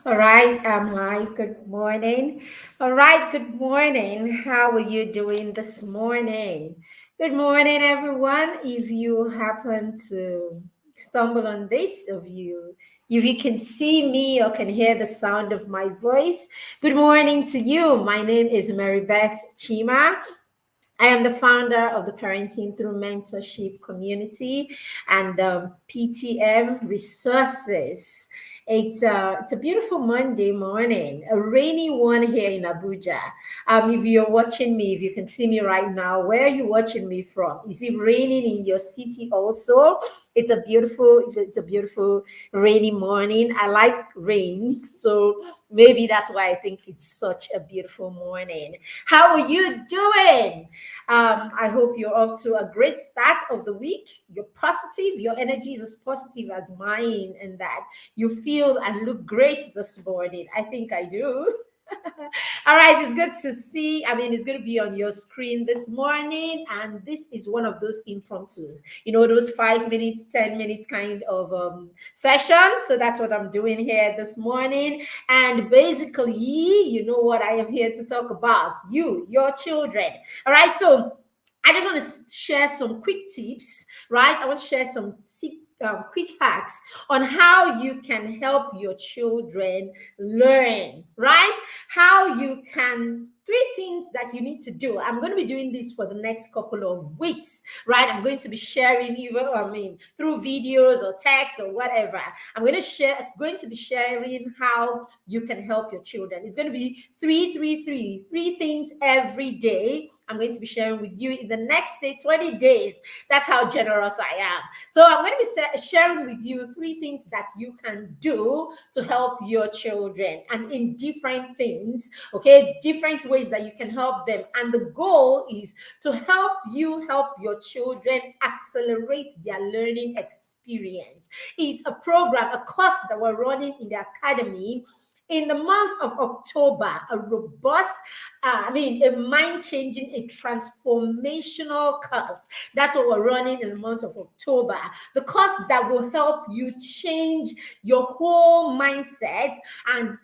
All right, I'm live. Good morning. All right, good morning. How are you doing this morning? Good morning, everyone. If you happen to stumble on this, if you can see me or can hear the sound of my voice, good morning to you. My name is Mary Beth Chima. I am the founder of the Parenting Through Mentorship community and PTM Resources. It's a beautiful Monday morning, a rainy one here in Abuja. If you're watching me, if you can see me right now, where are you watching me from? Is it raining in your city also? It's a beautiful rainy morning. I like rain, so maybe that's why I think it's such a beautiful morning. How are you doing? I hope you're off to a great start of the week. You're positive, your energy is as positive as mine, and that you feel and look great this morning. I think I do. All right, it's good to see. It's going to be on your screen this morning, and this is one of those impromptus, those 5 minutes, 10 minutes kind of session. So that's what I'm doing here this morning. And basically, you know what I am here to talk about your children. All right, so I just want to share some quick tips, right? I want to share some quick hacks on how you can help your children learn, right? How you can, three things that you need to do. I'm going to be doing this for the next couple of weeks, right? I'm going to be sharing through videos or text or whatever. Going to be sharing how you can help your children. It's going to be three things every day. I'm going to be sharing with you in the next, say, 20 days. That's how generous I am. So I'm going to be sharing with you three things that you can do to help your children, and in different things, okay, different ways that you can help them. And the goal is to help your children accelerate their learning experience. It's a program, a course that we're running in the academy in the month of October, a robust, a mind-changing, a transformational course. That's what we're running in the month of October. The course that will help you change your whole mindset and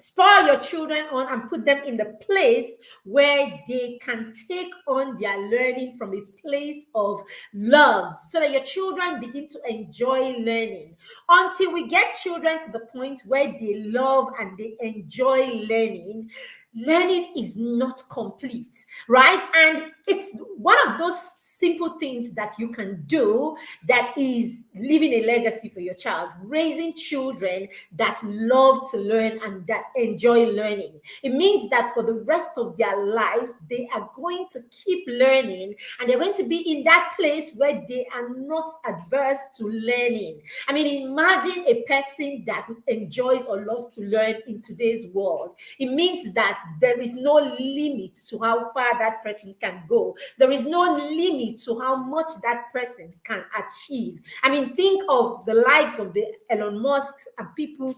spur your children on and put them in the place where they can take on their learning from a place of love, so that your children begin to enjoy learning. Until we get children to the point where they love and they enjoy learning is not complete, right? And it's one of those simple things that you can do that is leaving a legacy for your child, raising children that love to learn and that enjoy learning. It means that for the rest of their lives, they are going to keep learning, and they're going to be in that place where they are not adverse to learning. Imagine a person that enjoys or loves to learn in today's world. It means that there is no limit to how far that person can go. There is no limit to how much that person can achieve. Think of the likes of the Elon Musk and people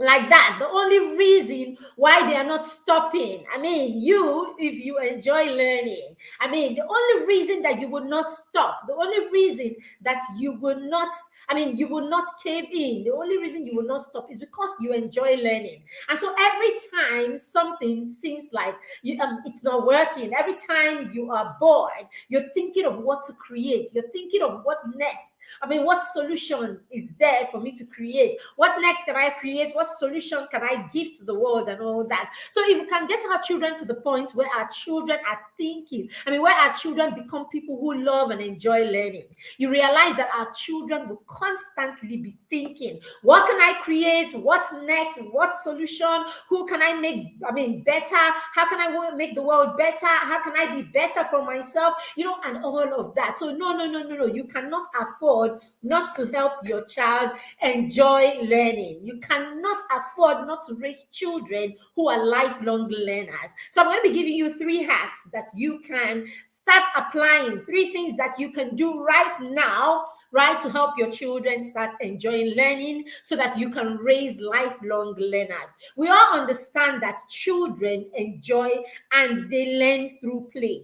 like that. The only reason why they are not stopping, if you enjoy learning, the only reason that you would not stop, the only reason that you will not, you will not cave in, the only reason you will not stop is because you enjoy learning. And so every time something seems like it's not working, every time you are bored, you're thinking of what to create, you're thinking of what next. What solution is there for me to create? What next can I create? What solution can I give to the world and all that? So if we can get our children to the point where our children are thinking, where our children become people who love and enjoy learning, you realize that our children will constantly be thinking, what can I create? What's next? What solution? Who can I make, better? How can I make the world better? How can I be better for myself? And all of that. So no. You cannot afford not to help your child enjoy learning. You cannot afford not to raise children who are lifelong learners. So I'm going to be giving you three hacks that you can start applying, three things that you can do right now, right, to help your children start enjoying learning so that you can raise lifelong learners. We all understand that children enjoy and they learn through play.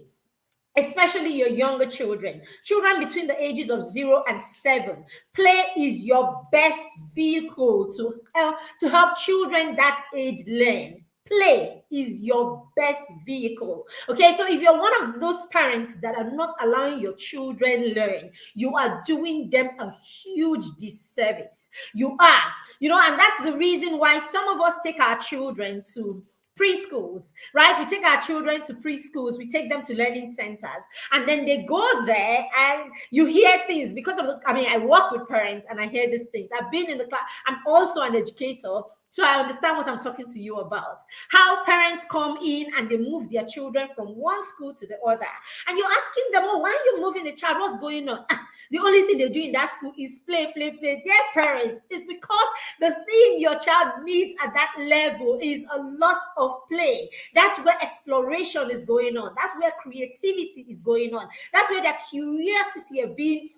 especially your younger children, children between the ages of 0 and 7. Play is your best vehicle to help children that age learn. Play is your best vehicle. Okay, so if you're one of those parents that are not allowing your children learn, you are doing them a huge disservice. You are, and that's the reason why some of us take our children to preschools, right? We take our children to preschools, we take them to learning centers, and then they go there and you hear things because of, I work with parents and I hear these things. I've been in the class, I'm also an educator. So I understand what I'm talking to you about. How parents come in and they move their children from one school to the other. And you're asking them, oh, why are you moving the child? What's going on? The only thing they do in that school is play, play, play. Dear parents, it's because the thing your child needs at that level is a lot of play. That's where exploration is going on. That's where creativity is going on. That's where their curiosity of being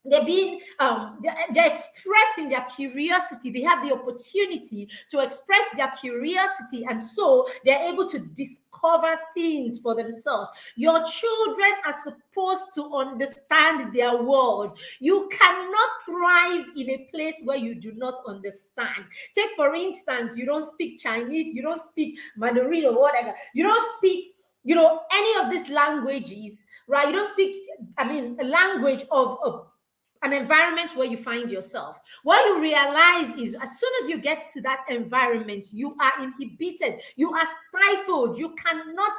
they're expressing their curiosity. They have the opportunity to express their curiosity, and so they're able to discover things for themselves. Your children are supposed to understand their world. You cannot thrive in a place where you do not understand. Take, for instance, you don't speak Chinese, you don't speak Mandarin or whatever, you don't speak any of these languages, right? You don't speak a language of an environment where you find yourself. What you realize is, as soon as you get to that environment, you are inhibited, you are stifled, you cannot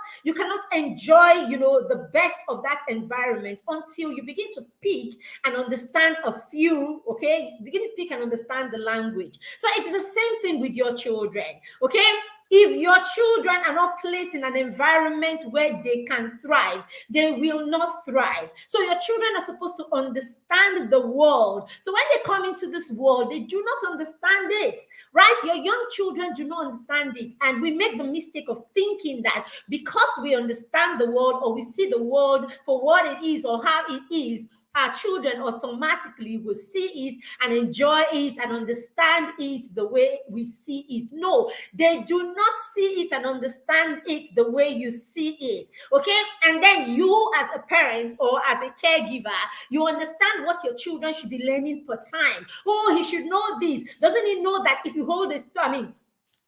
enjoy the best of that environment until you begin to pick and understand a few. Okay, begin to pick and understand the language. So it's the same thing with your children. Okay, if your children are not placed in an environment where they can thrive, they will not thrive. So your children are supposed to understand the world. So when they come into this world, they do not understand it, right? Your young children do not understand it. And we make the mistake of thinking that because we understand the world, or we see the world for what it is or how it is, our children automatically will see it and enjoy it and understand it the way we see it. No, they do not see it and understand it the way you see it. Okay? And then you, as a parent or as a caregiver, you understand what your children should be learning per time. Oh, he should know this. Doesn't he know that if you hold this,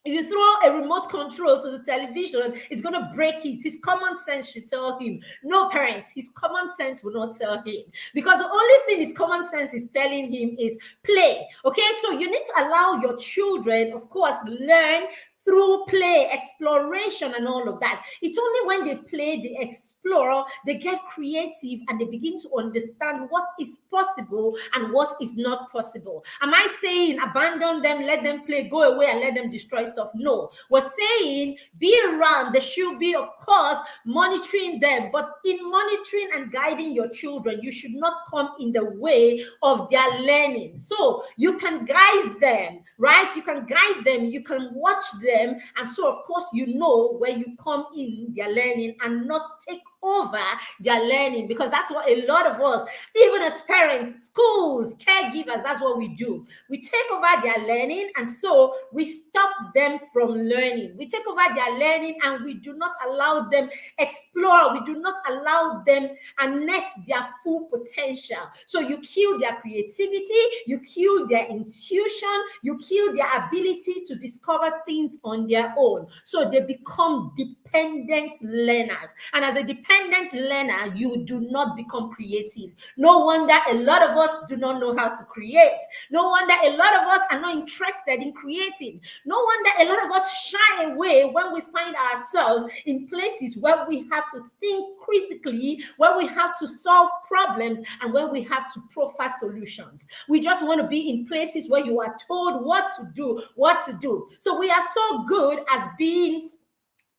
if you throw a remote control to the television, it's going to break it? His common sense should tell him. No, parents, his common sense will not tell him, because the only thing his common sense is telling him is play. Okay, so you need to allow your children, of course, learn through play, exploration, and all of that. It's only when they play, they explore, they get creative, and they begin to understand what is possible and what is not possible. Am I saying abandon them, let them play, go away, and let them destroy stuff? No. We're saying be around. There should be, of course, monitoring them, but in monitoring and guiding your children, you should not come in the way of their learning. So you can guide them, right? You can guide them, you can watch them, and so of course you know where you come in their learning and not take over their learning, because that's what a lot of us, even as parents, schools, caregivers, that's what we do. We take over their learning, and so we stop them from learning. We take over their learning and we do not allow them explore. We do not allow them harness their full potential. So you kill their creativity, you kill their intuition, you kill their ability to discover things on their own. So they become dependent learners. And as a dependent learner, you do not become creative. No wonder a lot of us do not know how to create. No wonder a lot of us are not interested in creating. No wonder a lot of us shy away when we find ourselves in places where we have to think critically, where we have to solve problems, and where we have to proffer solutions. We just want to be in places where you are told what to do, what to do. So we are so good at being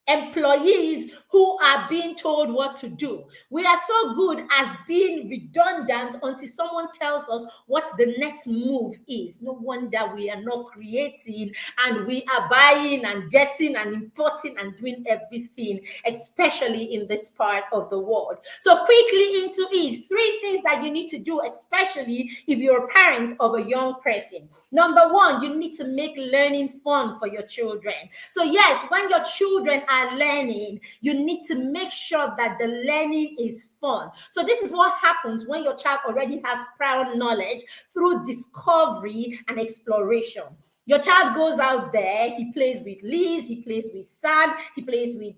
employees who are being told what to do. We are so good as being redundant until someone tells us what the next move is. No wonder we are not creating, and we are buying and getting and importing and doing everything, especially in this part of the world. So quickly into it, 3 things that you need to do, especially if you're a parent of a young person. Number 1, you need to make learning fun for your children. So yes, when your children are learning, you need to make sure that the learning is fun. So this is what happens when your child already has prior knowledge through discovery and exploration. Your child goes out there, he plays with leaves, he plays with sand, he plays with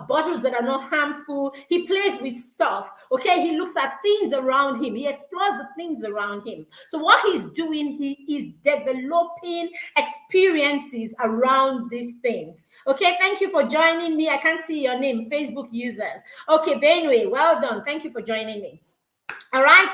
bottles that are not harmful, he plays with stuff, okay? He looks at things around him, he explores the things around him. So what he's doing, he is developing experiences around these things. Okay, thank you for joining me. I can't see your name, Facebook users. Okay, Benway, well done. Thank you for joining me. All right.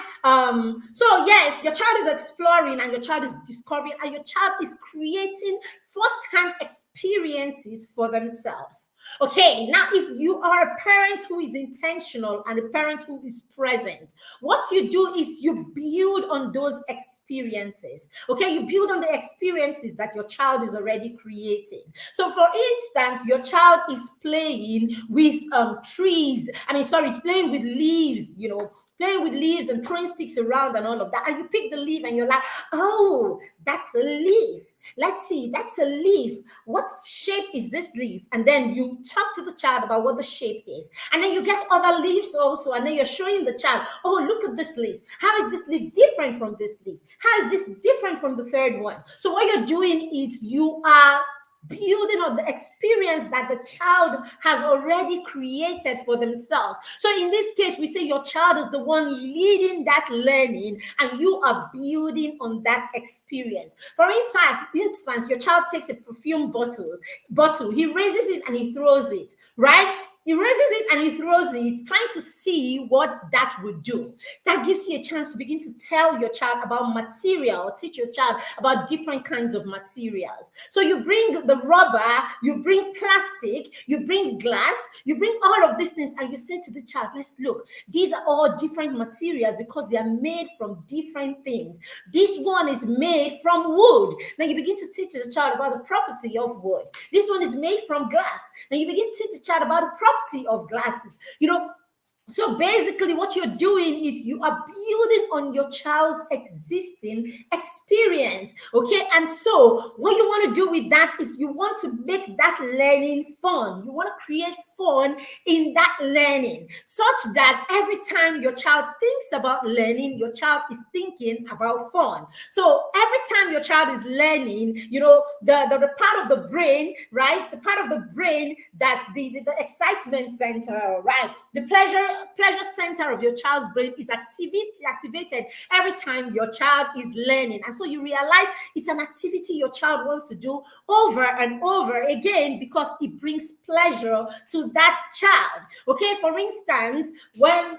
So yes, your child is exploring and your child is discovering and your child is creating first-hand experiences for themselves. Okay, now if you are a parent who is intentional and a parent who is present, what you do is you build on those experiences. Okay, you build on the experiences that your child is already creating. So for instance, your child is playing with trees. It's playing with leaves, playing with leaves and throwing sticks around and all of that. And you pick the leaf and you're like, oh, that's a leaf. Let's see, that's a leaf. What shape is this leaf? And then you talk to the child about what the shape is. And then you get other leaves also. And then you're showing the child, oh, look at this leaf. How is this leaf different from this leaf? How is this different from the third one? So what you're doing is you are building on the experience that the child has already created for themselves. So in this case, we say your child is the one leading that learning and you are building on that experience. For instance, your child takes a perfume bottle, he raises it and he throws it, right? He raises it and he throws it, trying to see what that would do. That gives you a chance to begin to tell your child about material or teach your child about different kinds of materials. So you bring the rubber, you bring plastic, you bring glass, you bring all of these things and you say to the child, let's look, these are all different materials because they are made from different things. This one is made from wood. Then you begin to teach the child about the property of wood. This one is made from glass. Then you begin to teach the child about the property of glasses. So basically what you're doing is you are building on your child's existing experience, okay? And so what you want to do with that is you want to make that learning fun. You want to create fun in that learning such that every time your child thinks about learning, your child is thinking about fun. So every time your child is learning, the part of the brain, right? The part of the brain that the excitement center, right? The pleasure center of your child's brain is activated every time your child is learning. And so you realize it's an activity your child wants to do over and over again because it brings pleasure to that child. Okay, for instance, when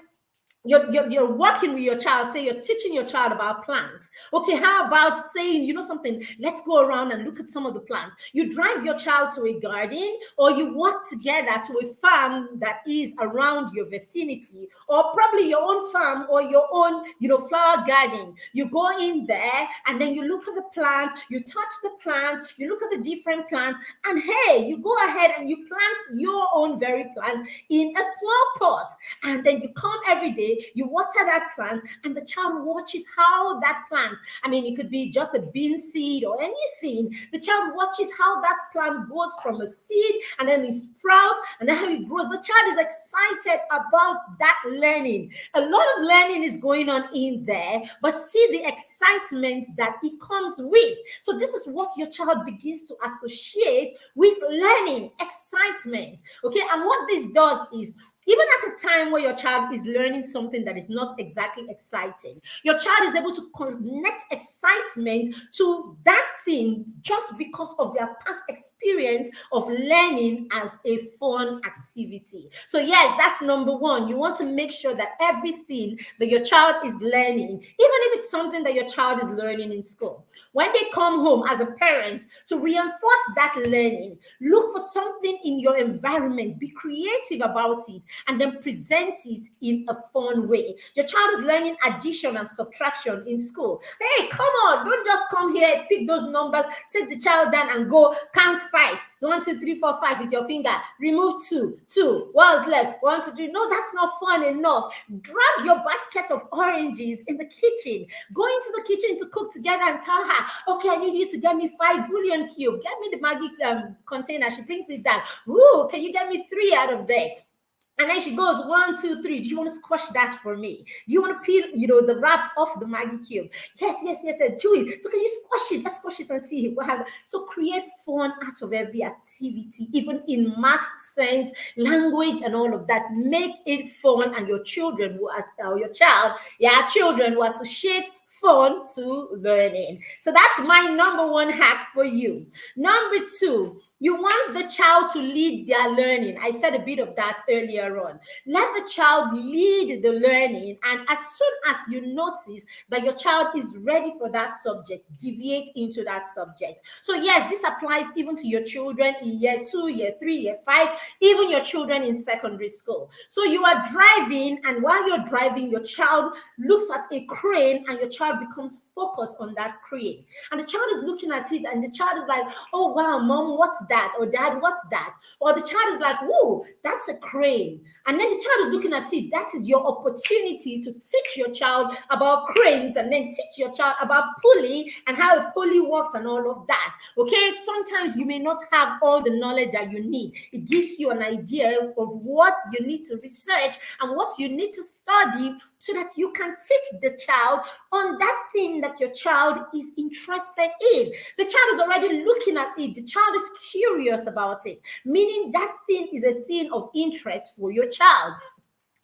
you're working with your child, say you're teaching your child about plants. Okay, how about saying, something, let's go around and look at some of the plants. You drive your child to a garden or you walk together to a farm that is around your vicinity or probably your own farm or your own, flower garden. You go in there and then you look at the plants, you touch the plants, you look at the different plants and hey, you go ahead and you plant your own very plant in a small pot and then you come every day, you water that plant and the child watches how that plant, it could be just a bean seed or anything. The child watches how that plant goes from a seed and then it sprouts and then how it grows. The child is excited about that learning. A lot of learning is going on in there, but see the excitement that it comes with. So this is what your child begins to associate with learning, excitement. Okay, and what this does is even at a time where your child is learning something that is not exactly exciting, your child is able to connect excitement to that thing just because of their past experience of learning as a fun activity. So yes, that's number one. You want to make sure that everything that your child is learning, even if it's something that your child is learning in school, when they come home as a parent, to reinforce that learning, look for something in your environment, be creative about it, and then present it in a fun way. Your child is learning addition and subtraction in school. Hey, come on, don't just come here, pick those numbers, sit the child down and go count 5. 1, 2, 3, 4, 5 with your finger. Remove 2. 2. What's left? 1, 2, 3. No, that's not fun enough. Drag your basket of oranges in the kitchen. Go into the kitchen to cook together and tell her, okay, I need you to get me 5 bouillon cubes. Get me the Maggi container. She brings it down. Ooh, can you get me 3 out of there? And then she goes, 1, 2, 3. Do you want to squash that for me? Do you want to peel, the wrap off the Maggi cube? Yes, do it. So can you squash it? Let's squash it and see what happens. So create fun out of every activity, even in math, science, language, and all of that. Make it fun, and your children children will associate fun to learning. So that's my number 1 hack for you. Number 2, you want the child to lead their learning. I said a bit of that earlier on. Let the child lead the learning, and as soon as you notice that your child is ready for that subject, deviate into that subject. So yes, this applies even to your children in year 2, year 3, year 5, even your children in secondary school. So you are driving, and while you're driving, your child looks at a crane, and your child becomes focused on that crane. And the child is looking at it, and the child is like, oh wow, mom, what's that? Or dad, what's that? Or the child is like, whoa, that's a crane. And then the child is looking at it. That is your opportunity to teach your child about cranes, and then teach your child about pulley and how a pulley works and all of that. Okay, sometimes you may not have all the knowledge that you need. It gives you an idea of what you need to research and what you need to study, so that you can teach the child on that thing that your child is interested in. The child is already looking at it. The child is curious about it, meaning that thing is a thing of interest for your child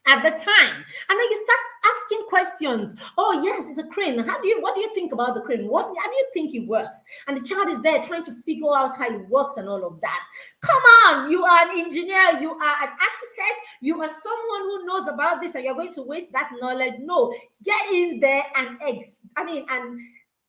at the time. And then you start asking questions. Oh yes, it's a crane. What do you think about the crane? How do you think it works? And the child is there trying to figure out how it works and all of that. Come on, you are an engineer, you are an architect, you are someone who knows about this, and you're going to waste that knowledge. No, get in there and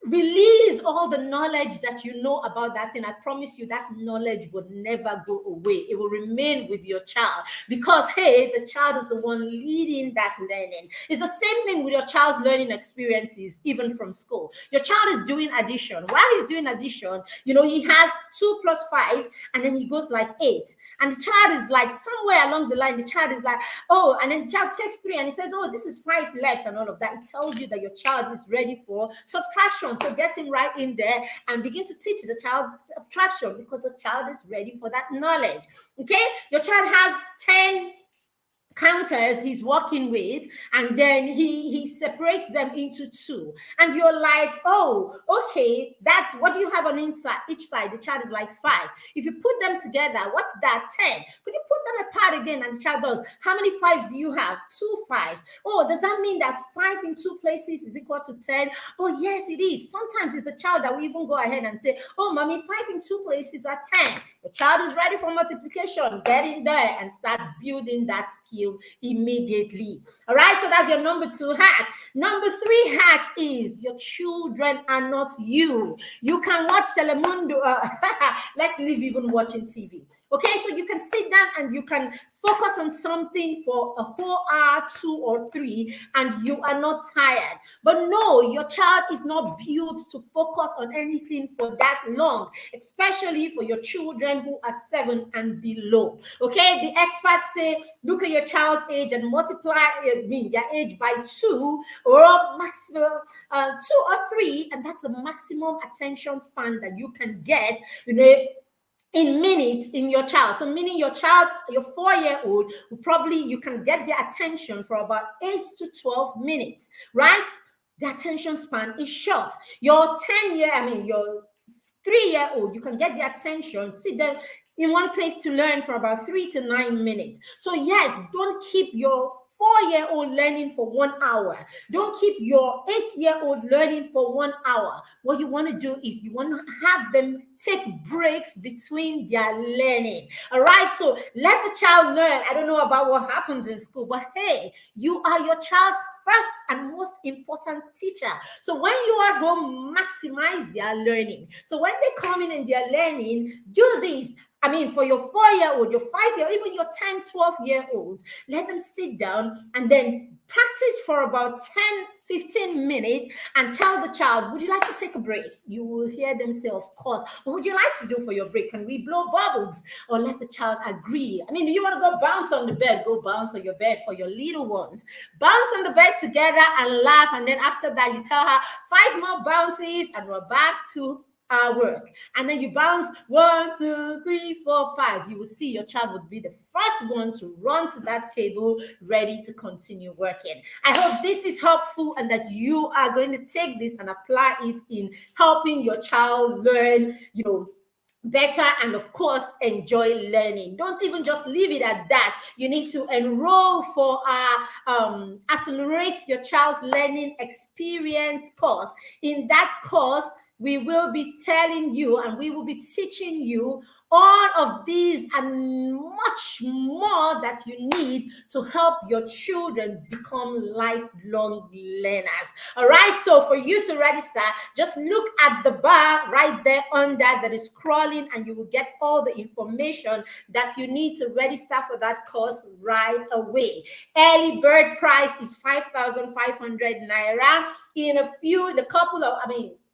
release all the knowledge that you know about that thing. I promise you that knowledge will never go away. It will remain with your child, because hey, the child is the one leading that learning. It's the same thing with your child's learning experiences, even from school. Your child is doing addition. While he's doing addition, he has 2 plus 5, and then he goes like 8. And the child is like, somewhere along the line, the child is like, oh, and then the child takes 3 and he says, oh, this is 5 left and all of that. It tells you that your child is ready for subtraction. So get him right in there and begin to teach the child subtraction, because the child is ready for that knowledge. Okay, your child has 10 counters he's working with, and then he separates them into 2, and you're like, oh, okay, that's what do you have on each side? The child is like 5. If you put them together, what's that? 10. Could you put them apart again? And the child goes, how many 5s do you have? 2 5s. Oh, does that mean that 5 in 2 places is equal to 10? Oh yes, it is. Sometimes it's the child that we even go ahead and say, oh mommy, 5 in 2 places are 10. The child is ready for multiplication. Get in there and start building that skill immediately. All right, so that's your number 2 hack. Number 3 hack is your children are not you. You can watch Telemundo. Let's leave even watching TV. Okay, so you can sit down and you can focus on something for a whole hour, 2 or 3, and you are not tired. But no, your child is not built to focus on anything for that long, especially for your children who are 7 and below. Okay, the experts say, look at your child's age and multiply their age by 2 or maximum 2 or 3, and that's the maximum attention span that you can get, in minutes in your child. So meaning your child, your 4-year-old, you can get their attention for about 8 to 12 minutes, right? The attention span is short. Your 3-year-old, you can get the attention, sit them in one place to learn for about 3 to 9 minutes. So yes, don't keep your 4-year-old learning for 1 hour. Don't keep your 8-year-old learning for 1 hour. What you want to do is you want to have them take breaks between their learning. All right, so let the child learn. I don't know about what happens in school, but hey, you are your child's first and most important teacher. So when you are home, maximize their learning. So when they come in and they're learning, do this. I mean, for your 4-year-old, your 5-year, even your 10, 12-year-olds, let them sit down and then practice for about 10, 15 minutes and tell the child, would you like to take a break? You will hear them say, of course. What would you like to do for your break? Can we blow bubbles? Or let the child agree. I mean, do you want to go bounce on the bed? Go bounce on your bed for your little ones. Bounce on the bed together and laugh. And then after that, you tell her 5 more bounces and we're back to our work. And then you bounce 1, 2, 3, 4, 5. You will see your child would be the first one to run to that table ready to continue working. I hope this is helpful and that you are going to take this and apply it in helping your child learn, better and of course enjoy learning. Don't even just leave it at that. You need to enroll for our Accelerate Your Child's Learning Experience course. In that course, we will be telling you and we will be teaching you all of these and much more that you need to help your children become lifelong learners. All right, so for you to register, just look at the bar right there under that is scrolling and you will get all the information that you need to register for that course right away. Early bird price is 5,500 naira. In a couple of,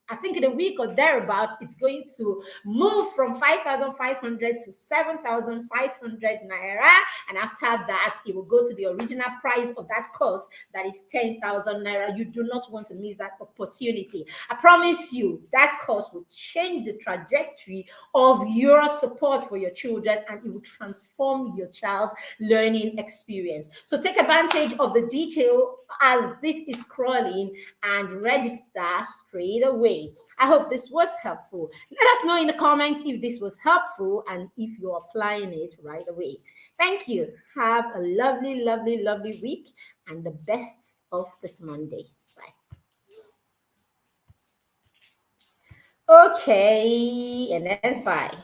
I think in a week or thereabouts, it's going to move from 5,500 to 7,500 naira. And after that, it will go to the original price of that course, that is 10,000 naira. You do not want to miss that opportunity. I promise you, that course will change the trajectory of your support for your children and it will transform your child's learning experience. So take advantage of the detail as this is scrolling and register straight away. I hope this was helpful. Let us know in the comments if this was helpful and if you're applying it right away. Thank you. Have a lovely, lovely, lovely week and the best of this Monday. Bye. Okay, and that's bye.